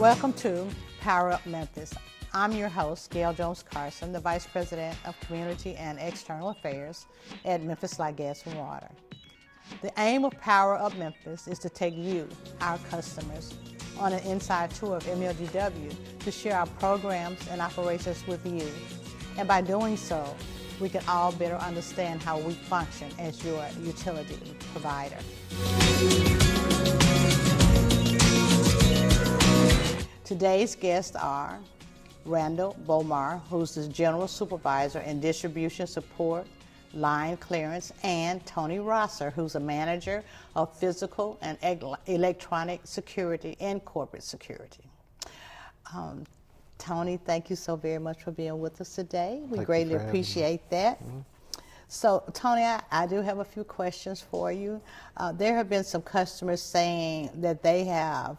Welcome to Power Up Memphis. I'm your host, Gale Jones Carson, the Vice President of Community and External Affairs at Memphis Light, Gas, and Water. The aim of Power Up Memphis is to take you, our customers, on an inside tour of MLGW to share our programs and operations with you. And by doing so, we can all better understand how we function as your utility provider. Today's guests are Randall Bomar, who's the General Supervisor in Distribution Support, Line Clearance, and Tony Rosser, who's a Manager of Physical and Electronic Security and Corporate Security. Tony, thank you so very much for being with us today. We greatly appreciate that. Mm-hmm. So, Tony, I do have a few questions for you. There have been some customers saying that they have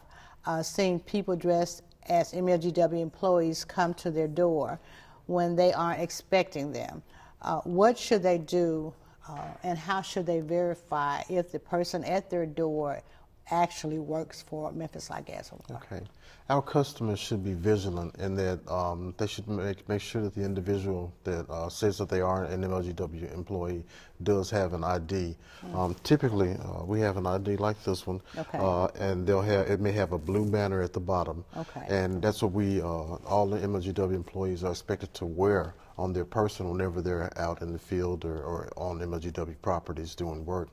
seen people dressed as MLGW employees come to their door when they aren't expecting them. What should they do and how should they verify if the person at their door actually works for Memphis Light, Gas, and Water? Okay. Our customers should be vigilant in that they should make sure that the individual that says that they are an MLGW employee does have an ID. Mm-hmm. Typically, we have an ID like this one, okay. And it may have a blue banner at the bottom. Okay. And that's what all the MLGW employees are expected to wear on their person whenever they're out in the field or on MLGW properties doing work.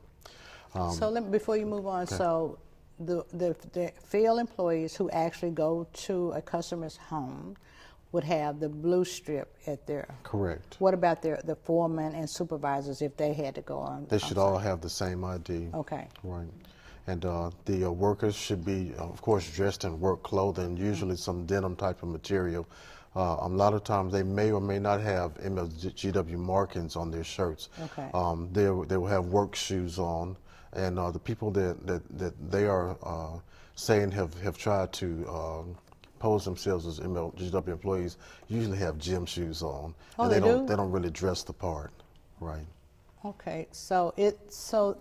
So before you move on, okay. So the field employees who actually go to a customer's home would have the blue strip at their... Correct. What about the foremen and supervisors if they had to go on? They should all have the same ID. Okay. Right. And the workers should be, of course, dressed in work clothing, usually some denim type of material. A lot of times they may or may not have MLGW markings on their shirts. Okay. They will have work shoes on. And the people that they are saying have tried to pose themselves as MLGW employees usually have gym shoes on. Oh, and they don't really dress the part, right? Okay, so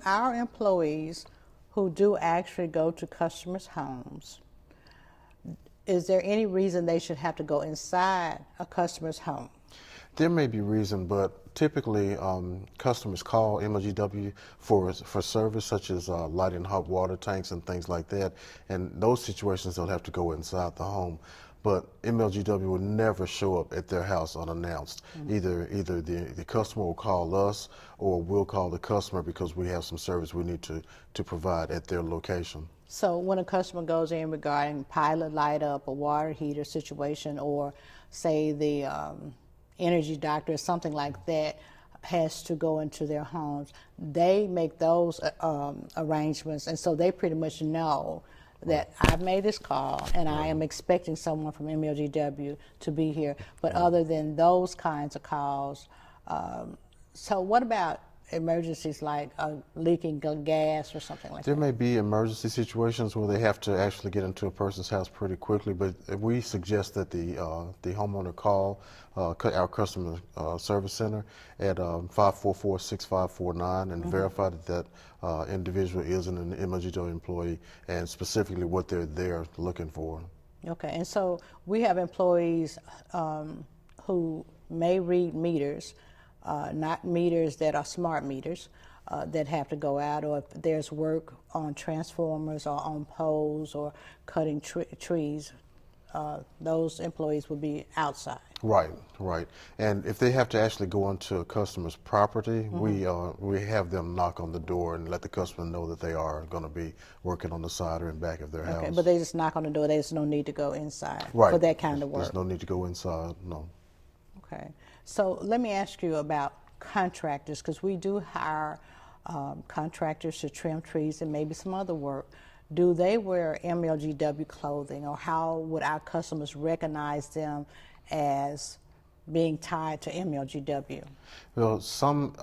our employees who do actually go to customers' homes, is there any reason they should have to go inside a customer's home? There may be reason, but typically customers call MLGW for service such as lighting hot water tanks and things like that. And those situations they'll have to go inside the home. But MLGW will never show up at their house unannounced. Mm-hmm. Either the customer will call us or we'll call the customer because we have some service we need to provide at their location. So when a customer goes in regarding pilot light up, a water heater situation, or say the energy doctor or something like that has to go into their homes, they make those arrangements, and so they pretty much know that I've made this call and I am expecting someone from MLGW to be here. But other than those kinds of calls, so what about emergencies like leaking gas or something like that? There may be emergency situations where they have to actually get into a person's house pretty quickly, but we suggest that the homeowner call our customer service center at 544-6549 and verify that individual is an MLGW employee and specifically what they're there looking for. Okay, and so we have employees who may read meters, not meters that are smart meters that have to go out, or if there's work on transformers or on poles or cutting trees, those employees would be outside. Right, right. And if they have to actually go onto a customer's property, we have them knock on the door and let the customer know that they are going to be working on the side or in back of their house. Okay, but they just knock on the door. There's no need to go inside for that kind of work. There's no need to go inside, no. Okay. So let me ask you about contractors, because we do hire contractors to trim trees and maybe some other work. Do they wear MLGW clothing, or how would our customers recognize them as being tied to MLGW? Well, some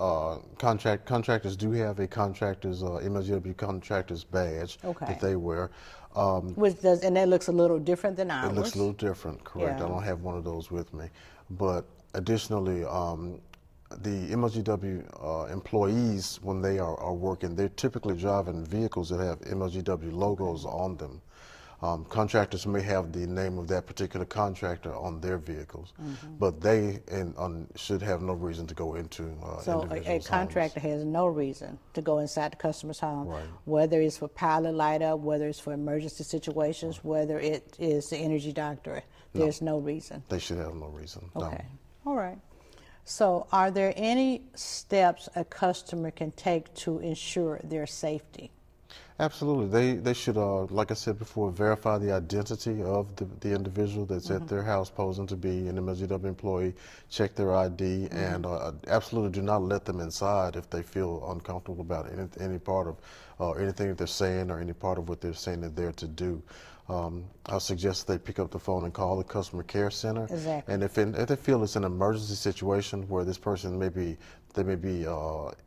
contractors do have a MLGW contractor's badge that they wear. And that looks a little different than ours. It looks a little different, correct. Yeah. I don't have one of those with me. But additionally, the MLGW employees, when they are working, they're typically driving vehicles that have MLGW logos on them. Contractors may have the name of that particular contractor on their vehicles, but they should have no reason to go into So a individuals' contractor homes. has no reason to go inside the customer's home, Right. whether it's for pilot light up, whether it's for emergency situations, whether it is the energy doctor. There's no reason. They should have no reason. No. Okay. All right. So are there any steps a customer can take to ensure their safety? Absolutely. They should, like I said before, verify the identity of the individual that's at their house posing to be an MLGW employee, check their ID, and absolutely do not let them inside if they feel uncomfortable about any part of anything that they're saying or any part of what they're saying they're there to do. I suggest they pick up the phone and call the customer care center. Exactly. And if they feel it's an emergency situation where this person may be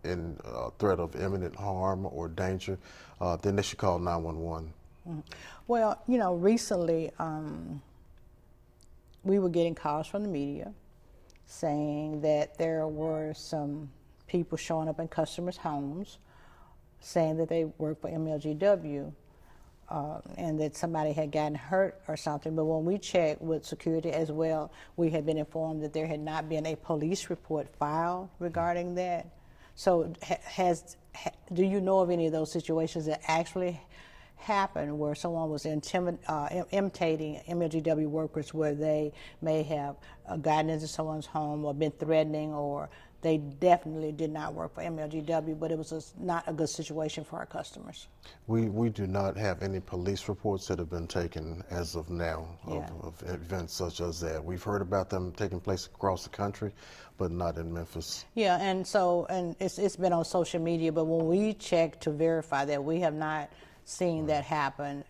in threat of imminent harm or danger, then they should call 911. Well, you know, recently we were getting calls from the media saying that there were some people showing up in customers' homes saying that they work for MLGW. And that somebody had gotten hurt or something. But when we checked with security as well, we had been informed that there had not been a police report filed regarding that. So do you know of any of those situations that actually happened where someone was imitating MLGW workers, where they may have gotten into someone's home or been threatening, or they definitely did not work for MLGW, but it was not a good situation for our customers? We do not have any police reports that have been taken as of now Yeah. of events such as that. We've heard about them taking place across the country, but not in Memphis. Yeah, and it's been on social media, but when we checked to verify that, we have not seen that happen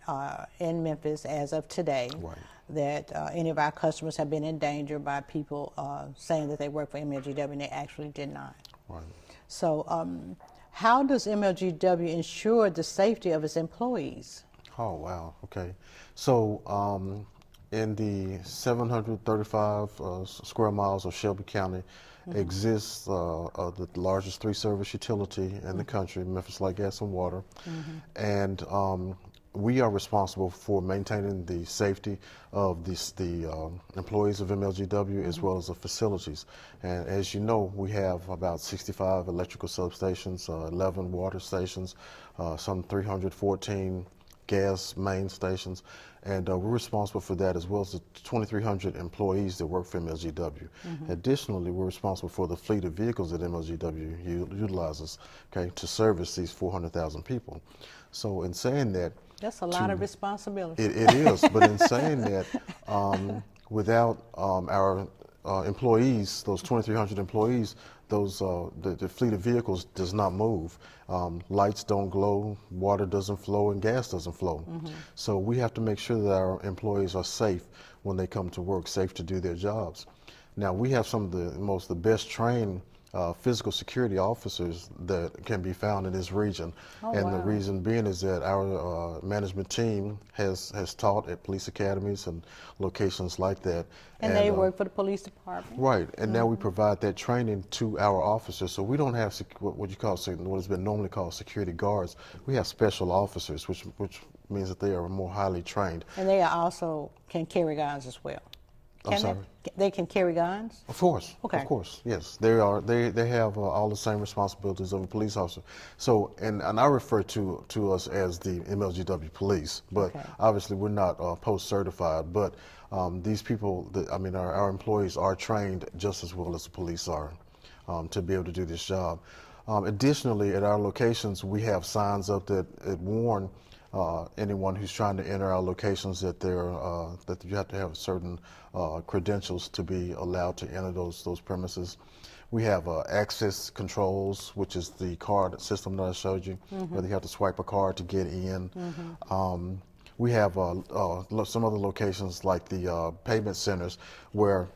in Memphis as of today. Right. That any of our customers have been in danger by people saying that they work for MLGW, and they actually did not. Right. So how does MLGW ensure the safety of its employees? Oh, wow. Okay. So in the 735 square miles of Shelby County exists the largest three-service utility in the country, Memphis Light, Gas, and Water. And we are responsible for maintaining the safety of the employees of MLGW as well as the facilities. And as you know, we have about 65 electrical substations, 11 water stations, some 314 gas main stations, and we're responsible for that, as well as the 2,300 employees that work for MLGW. Additionally, we're responsible for the fleet of vehicles that MLGW utilizes, okay, to service these 400,000 people. So in saying that, That's a lot of responsibility. it is, but in saying that, without our employees, those 2,300 employees, the fleet of vehicles does not move. Lights don't glow, water doesn't flow, and gas doesn't flow. So we have to make sure that our employees are safe when they come to work, safe to do their jobs. Now, we have some of the best trained physical security officers that can be found in this region. And wow. the reason being is that our management team has taught at police academies and locations like that. And they work for the police department. Right, and now we provide that training to our officers. So we don't have what has been normally called security guards. We have special officers, which means that they are more highly trained. And they also can carry guns as well. I'm sorry? They can carry guns? Of course. Okay. Of course. Yes. They have all the same responsibilities of a police officer. So, and I refer to us as the MLGW police, but obviously we're not post certified, but these people, our employees are trained just as well as the police are to be able to do this job. Additionally, at our locations, we have signs up that warn anyone who's trying to enter our locations that that you have to have certain credentials to be allowed to enter those premises. We have access controls, which is the card system that I showed you, where you have to swipe a card to get in. We have some other locations like the payment centers where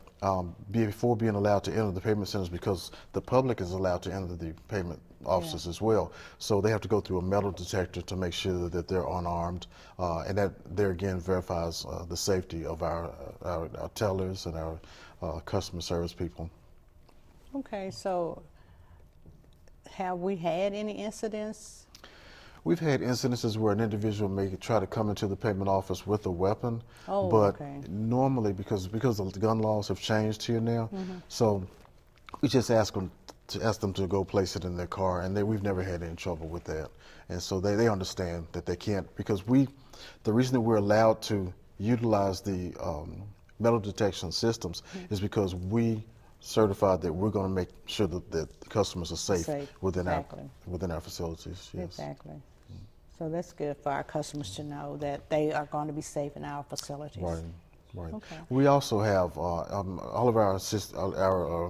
before being allowed to enter the payment centers, because the public is allowed to enter the payment offices as well. So they have to go through a metal detector to make sure that they're unarmed, and that there again verifies the safety of our tellers and our customer service people. Okay, so have we had any incidents? We've had incidences where an individual may try to come into the payment office with a weapon, Oh, but okay. normally because the gun laws have changed here now, so we just ask them to go place it in their car, and we've never had any trouble with that. And so they understand that they can't, because the reason that we're allowed to utilize the metal detection systems is because we certified that we're going to make sure that the customers are safe, within our facilities. Yes. Exactly. So that's good for our customers to know that they are going to be safe in our facilities. Right. Right. Okay. We also have all of our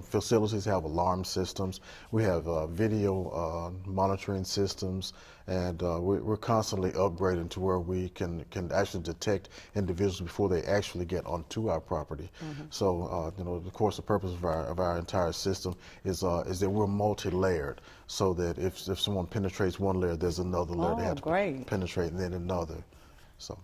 facilities have alarm systems. We have video monitoring systems, and we're constantly upgrading to where we can actually detect individuals before they actually get onto our property. So, of course, the purpose of our entire system is that we're multi-layered, so that if someone penetrates one layer, there's another layer they have to penetrate, and then another. So,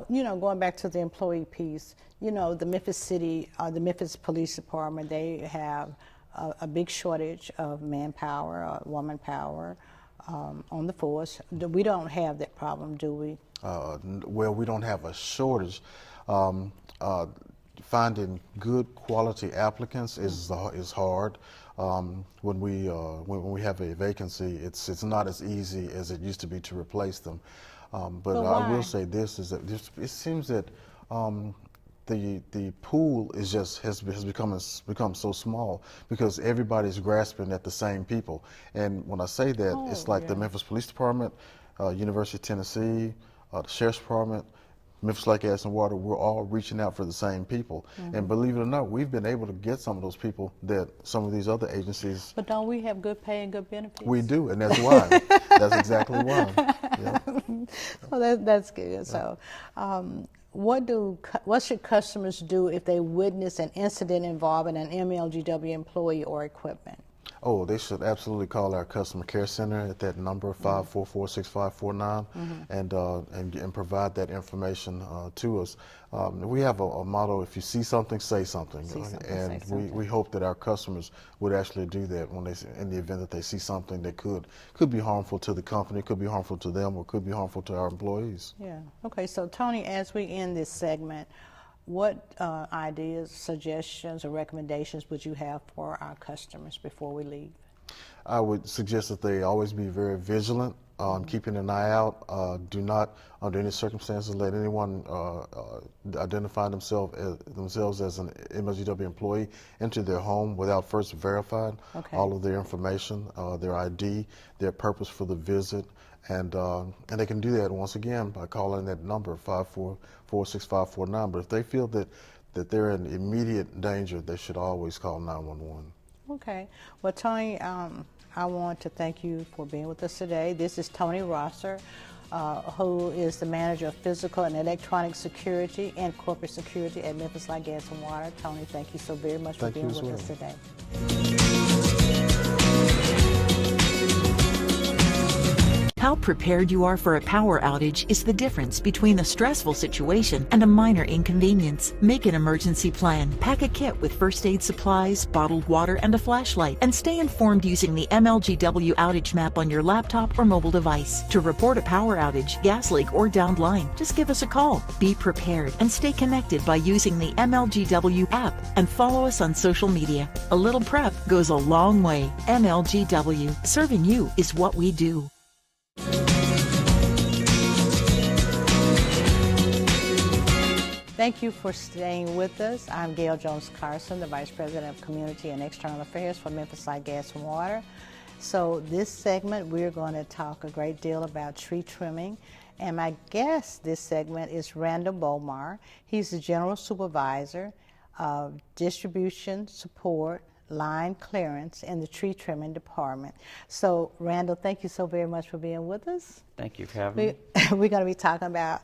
going back to the employee piece, the Memphis Police Department, they have a big shortage of manpower, woman power on the force. We don't have that problem, do we? Well, we don't have a shortage. Finding good quality applicants is hard. When we have a vacancy, it's not as easy as it used to be to replace them. But I will say this, is that it seems that the pool has become so small because everybody's grasping at the same people. And when I say that, it's like the Memphis Police Department, University of Tennessee, the Sheriff's Department, Memphis Light, Gas, and Water, we're all reaching out for the same people. And believe it or not, we've been able to get some of those people that some of these other agencies. But don't we have good pay and good benefits? We do, and that's why. That's exactly why. Yeah. So that's good. So, what should customers do if they witness an incident involving an MLGW employee or equipment? Oh, they should absolutely call our customer care center at that number 544-6549 and provide that information to us. We have a motto: if you see something, say something. We hope that our customers would actually do that when in the event that they see something that could be harmful to the company, could be harmful to them, or could be harmful to our employees. Yeah. Okay. So Tony, as we end this segment, what ideas, suggestions, or recommendations would you have for our customers before we leave? I would suggest that they always be very vigilant, keeping an eye out. Do not, under any circumstances, let anyone identify themselves as an MLGW employee into their home without first verifying all of their information, their ID, their purpose for the visit. And they can do that, once again, by calling that number, 544-6549. But if they feel that they're in immediate danger, they should always call 911. Okay. Well, Tony, I want to thank you for being with us today. This is Tony Rosser, who is the Manager of Physical and Electronic Security and Corporate Security at Memphis Light, Gas, and Water. Tony, thank you so very much for being with us today. How prepared you are for a power outage is the difference between a stressful situation and a minor inconvenience. Make an emergency plan. Pack a kit with first aid supplies, bottled water, and a flashlight, and stay informed using the MLGW outage map on your laptop or mobile device. To report a power outage, gas leak, or downed line, just give us a call. Be prepared and stay connected by using the MLGW app and follow us on social media. A little prep goes a long way. MLGW, serving you is what we do. Thank you for staying with us. I'm Gale Jones Carson, the Vice President of Community and External Affairs for Memphis Light, Gas, and Water. So this segment, we're going to talk a great deal about tree trimming. And my guest this segment is Randall Bomar. He's the General Supervisor of Distribution Support, Line Clearance in the Tree Trimming Department. So Randall, thank you so very much for being with us. Thank you for having me. We're going to be talking about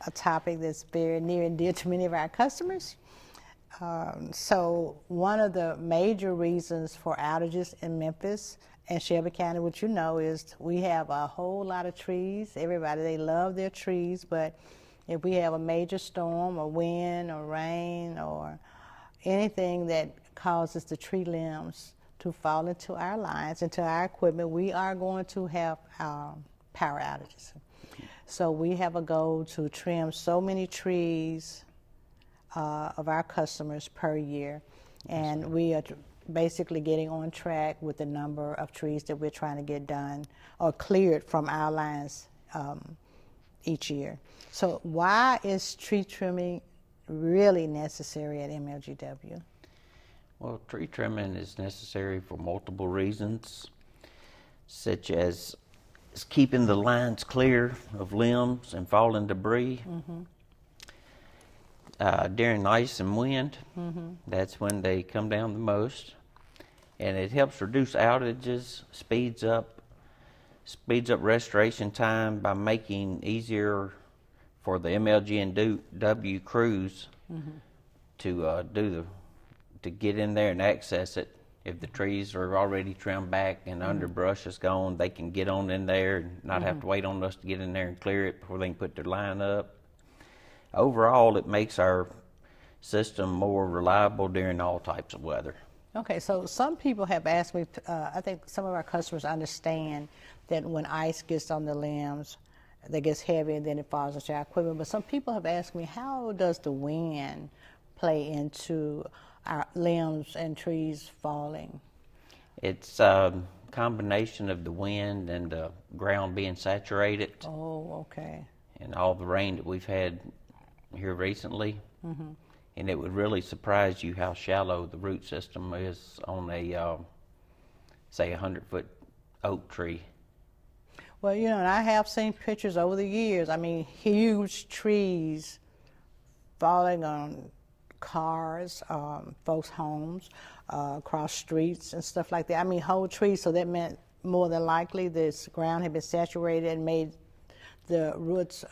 a topic that's very near and dear to many of our customers. So one of the major reasons for outages in Memphis and Shelby County, which you know, is we have a whole lot of trees. Everybody, they love their trees, but if we have a major storm or wind or rain or anything that causes the tree limbs to fall into our lines, into our equipment, we are going to have power outages. So we have a goal to trim so many trees of our customers per year, and we are basically getting on track with the number of trees that we're trying to get done or cleared from our lines each year. So why is tree trimming really necessary at MLGW? Well, tree trimming is necessary for multiple reasons, such as keeping the lines clear of limbs and falling debris. During ice and wind, that's when they come down the most, and it helps reduce outages, speeds up restoration time by making easier for the MLGW crews to get in there and access it. If the trees are already trimmed back and underbrush is gone, they can get on in there and not have to wait on us to get in there and clear it before they can put their line up. Overall, it makes our system more reliable during all types of weather. Okay, so some people have asked me, I think some of our customers understand that when ice gets on the limbs, that gets heavy and then it falls into our equipment. But some people have asked me, how does the wind play into our limbs and trees falling? It's a combination of the wind and the ground being saturated. Oh, okay. And all the rain that we've had here recently. And it would really surprise you how shallow the root system is on a, say, 100-foot oak tree. Well, you know, and I have seen pictures over the years. I mean, huge trees falling on cars, folks' homes, across streets and stuff like that. I mean, whole trees. So that meant more than likely this ground had been saturated and made the roots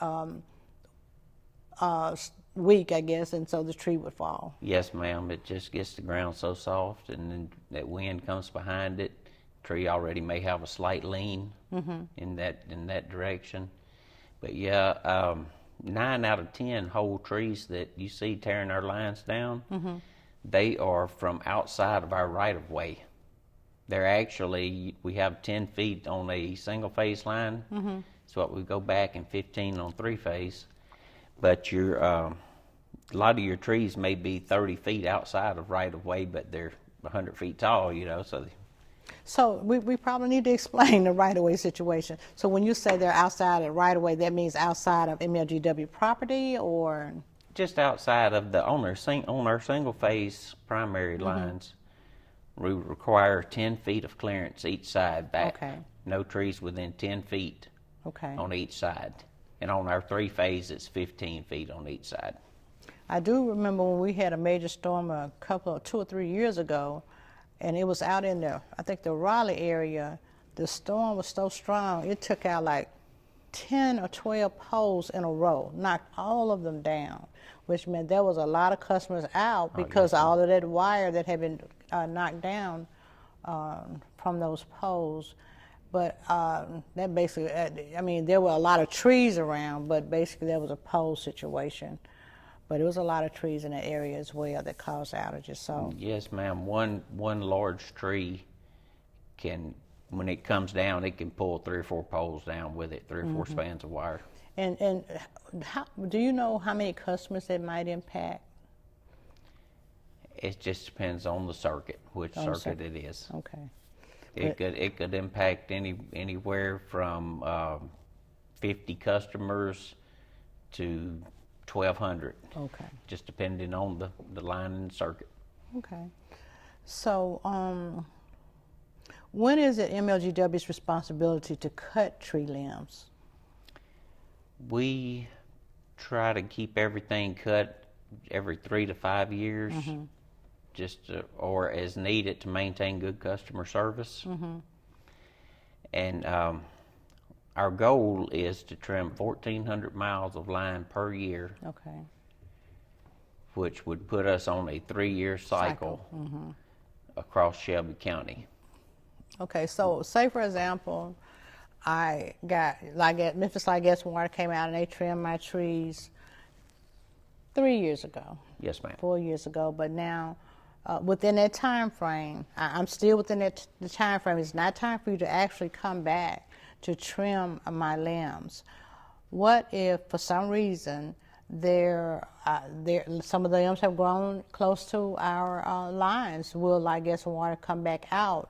weak, I guess, and so the tree would fall. Yes, ma'am. It just gets the ground so soft, and then that wind comes behind it. Tree already may have a slight lean in that direction. But yeah, 9 out of 10 whole trees that you see tearing our lines down, they are from outside of our right-of-way. They're actually, we have 10 feet on a single-phase line, so we go back and 15 on 3-phase. But a lot of your trees may be 30 feet outside of right-of-way, but they're 100 feet tall, you know, So we probably need to explain the right-of-way situation. So when you say they're outside of right-of-way, that means outside of MLGW property, or? Just outside of on our single-phase primary lines, we require 10 feet of clearance each side back. Okay. No trees within 10 feet on each side. And on our 3-phase, it's 15 feet on each side. I do remember when we had a major storm 2 or 3 years ago, and it was out in I think the Raleigh area. The storm was so strong, it took out like 10 or 12 poles in a row, knocked all of them down, which meant there was a lot of customers out because all of that wire that had been knocked down from those poles. But that basically, I mean, there were a lot of trees around, but basically there was a pole situation. But it was a lot of trees in the area as well that caused outages. So yes, ma'am. One large tree can, when it comes down, it can pull 3 or 4 poles down with it, 3 or 4 spans of wire. And how, do you know how many customers it might impact? It just depends on the circuit, which circuit it is. Okay. It could impact anywhere from 50 customers to 1,200. Okay. Just depending on the line and circuit. Okay. So when is it MLGW's responsibility to cut tree limbs? We try to keep everything cut every 3 to 5 years, or as needed to maintain good customer service. And our goal is to trim 1,400 miles of line per year. Okay. Which would put us on a 3-year cycle across Shelby County. Okay, so say for example, I got, like at Memphis Light Gas and Water came out and they trimmed my trees 3 years ago. Yes, ma'am. 4 years ago, but now within that time frame, I'm still within the time frame. It's not time for you to actually come back to trim my limbs. What if, for some reason, some of the limbs have grown close to our lines? Will, I guess, water come back out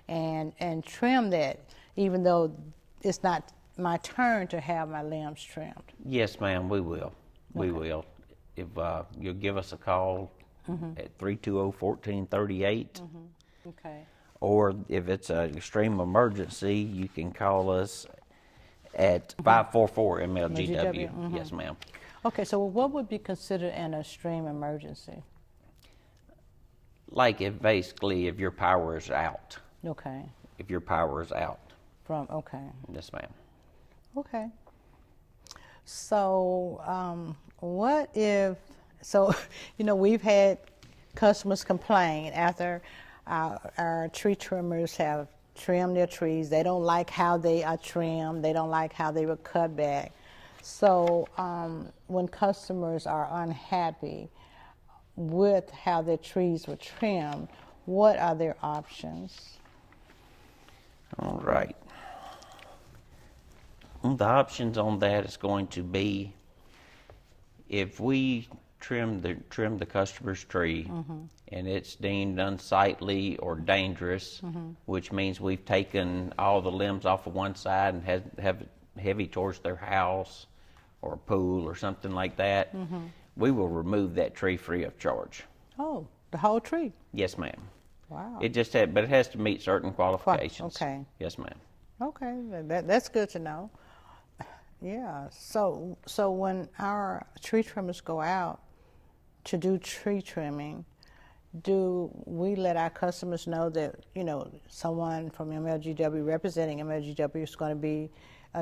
and trim that, even though it's not my turn to have my limbs trimmed? Yes, ma'am, we will. We will. If you'll give us a call at 320-1438. Okay. Or if it's an extreme emergency, you can call us at 544 MLGW. Yes, ma'am. Okay, so what would be considered an extreme emergency? Like if your power is out. Okay. If your power is out. Okay. Yes, ma'am. Okay. So, what if, we've had customers complain after our tree trimmers have trimmed their trees. They don't like how they are trimmed. They don't like how they were cut back. So, when customers are unhappy with how their trees were trimmed, what are their options? All right. The options on that is going to be, if we trim the customer's tree and it's deemed unsightly or dangerous, which means we've taken all the limbs off of one side and have it heavy towards their house or a pool or something like that, we will remove that tree free of charge. Oh, the whole tree? Yes, ma'am. Wow. But it has to meet certain qualifications. Okay. Yes, ma'am. Okay, that's good to know. Yeah. So when our tree trimmers go out to do tree trimming, do we let our customers know that someone from MLGW representing MLGW is going to be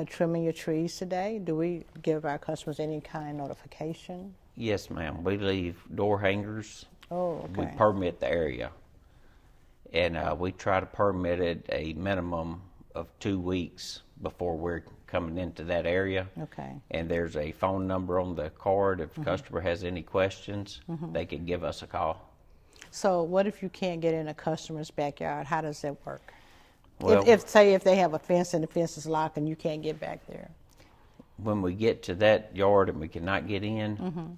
trimming your trees today? Do we give our customers any kind of notification? Yes, ma'am. We leave door hangers. Oh, okay. We permit the area, and we try to permit it a minimum of 2 weeks before we're coming into that area. Okay. And there's a phone number on the card. If the customer has any questions, they can give us a call. So what if you can't get in a customer's backyard? How does that work? Well, if they have a fence and the fence is locked and you can't get back there. When we get to that yard and we cannot get in,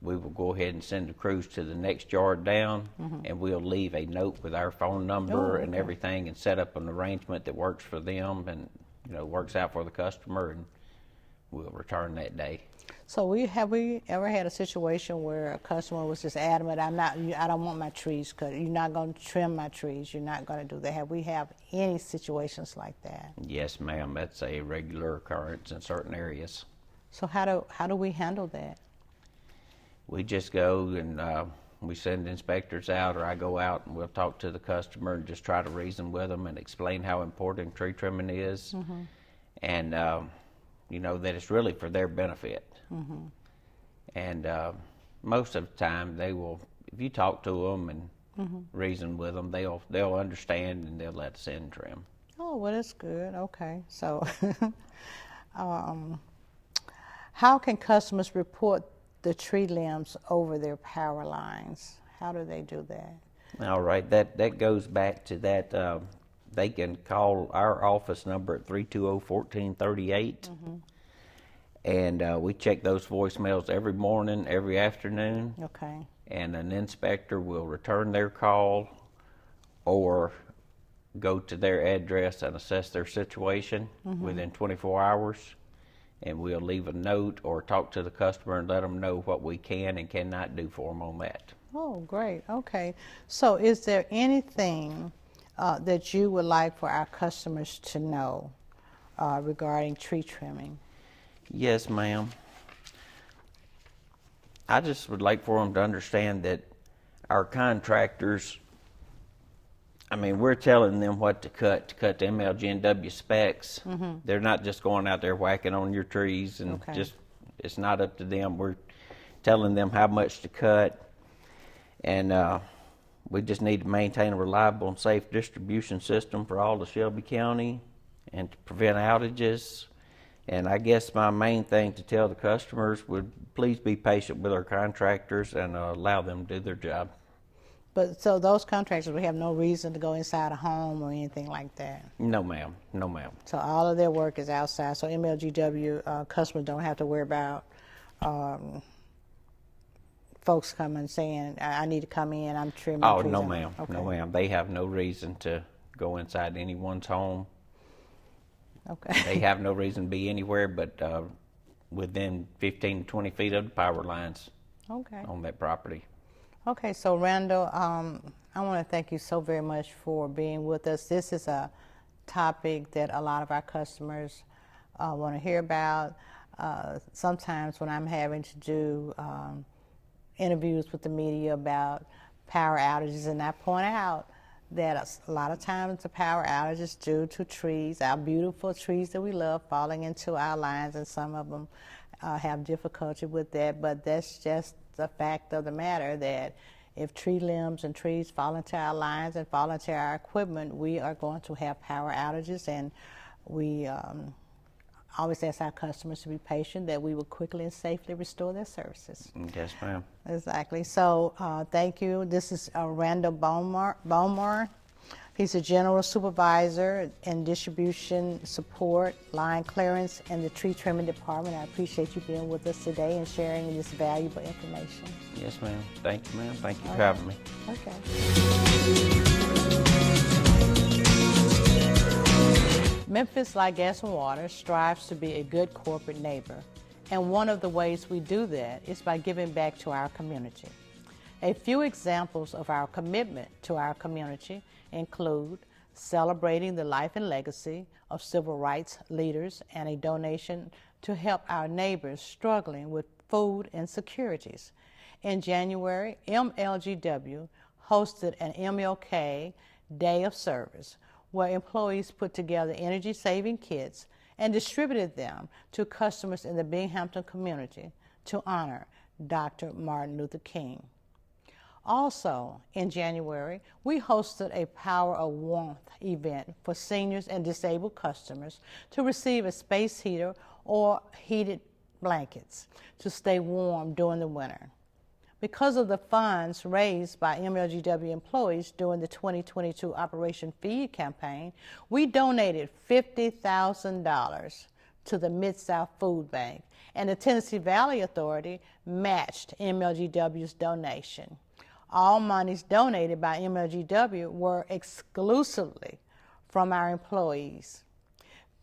we will go ahead and send the crews to the next yard down, and we'll leave a note with our phone number and everything, and set up an arrangement that works for them and works out for the customer, and we'll return that day. So have we ever had a situation where a customer was just adamant, I don't want my trees cut. You're not going to trim my trees. You're not going to do that. Have we had any situations like that? Yes, ma'am. That's a regular occurrence in certain areas. So how do we handle that? We just go and we send inspectors out, or I go out and we'll talk to the customer and just try to reason with them and explain how important tree trimming is, and that it's really for their benefit. And most of the time they will, if you talk to them and reason with them, they'll understand and they'll let us in trim. Oh, well, that's good. Okay, so how can customers report the tree limbs over their power lines? How do they do that? All right, that goes back to that. They can call our office number at 320-1438, and we check those voicemails every morning, every afternoon. Okay. And an inspector will return their call or go to their address and assess their situation within 24 hours. And we'll leave a note or talk to the customer and let them know what we can and cannot do for them on that. Oh, great. Okay. So is there anything that you would like for our customers to know regarding tree trimming? Yes, ma'am. I just would like for them to understand that our contractors, we're telling them what to cut the MLGW specs. They're not just going out there whacking on your trees and it's not up to them. We're telling them how much to cut, and we just need to maintain a reliable and safe distribution system for all of Shelby County and to prevent outages. And I guess my main thing to tell the customers would please be patient with our contractors and allow them to do their job. But so those contractors would have no reason to go inside a home or anything like that. No, ma'am. No, ma'am. So all of their work is outside. So MLGW customers don't have to worry about folks coming saying, I need to come in, I'm trimming Oh, trees. no, ma'am. Okay. No, ma'am. They have no reason to go inside anyone's home. Okay. They have no reason to be anywhere but within 15 to 20 feet of the power lines Okay. on that property. Okay, so Randall, I want to thank you so very much for being with us. This is a topic that a lot of our customers want to hear about. Sometimes when I'm having to do interviews with the media about power outages, and I point out that a lot of times the power outage is due to trees, our beautiful trees that we love, falling into our lines, and some of them have difficulty with that, but that's just the fact of the matter, that if tree limbs and trees fall into our lines and fall into our equipment, we are going to have power outages, and we always ask our customers to be patient, that we will quickly and safely restore their services. Yes, ma'am. Exactly. So thank you. This is Randall Bomar. He's a General Supervisor in Distribution Support, Line Clearance, and the Tree Trimming Department. I appreciate you being with us today and sharing this valuable information. Yes, ma'am. Thank you, ma'am. Thank you for having me. Okay. Memphis, like Gas and Water, strives to be a good corporate neighbor. And one of the ways we do that is by giving back to our community. A few examples of our commitment to our community include celebrating the life and legacy of civil rights leaders and a donation to help our neighbors struggling with food insecurities. In January, MLGW hosted an MLK Day of Service, where employees put together energy-saving kits and distributed them to customers in the Binghamton community to honor Dr. Martin Luther King. Also, in January, we hosted a Power of Warmth event for seniors and disabled customers to receive a space heater or heated blankets to stay warm during the winter. Because of the funds raised by MLGW employees during the 2022 Operation Feed campaign, we donated $50,000 to the Mid-South Food Bank, and the Tennessee Valley Authority matched MLGW's donation. All monies donated by MLGW were exclusively from our employees.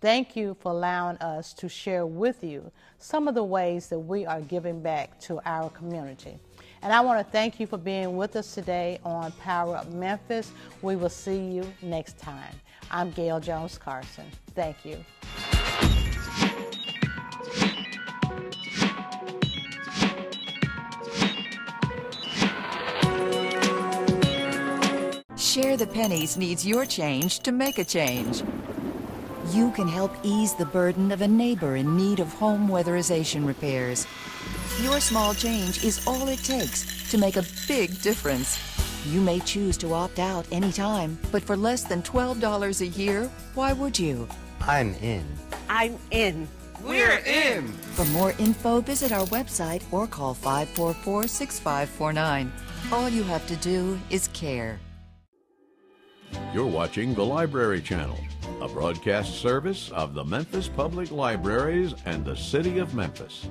Thank you for allowing us to share with you some of the ways that we are giving back to our community. And I want to thank you for being with us today on Power Up Memphis. We will see you next time. I'm Gale Jones Carson. Thank you. Share the Pennies needs your change to make a change. You can help ease the burden of a neighbor in need of home weatherization repairs. Your small change is all it takes to make a big difference. You may choose to opt out anytime, but for less than $12 a year, why would you? I'm in. I'm in. We're in. For more info, visit our website or call 544-6549. All you have to do is care. You're watching the Library Channel, a broadcast service of the Memphis Public Libraries and the City of Memphis.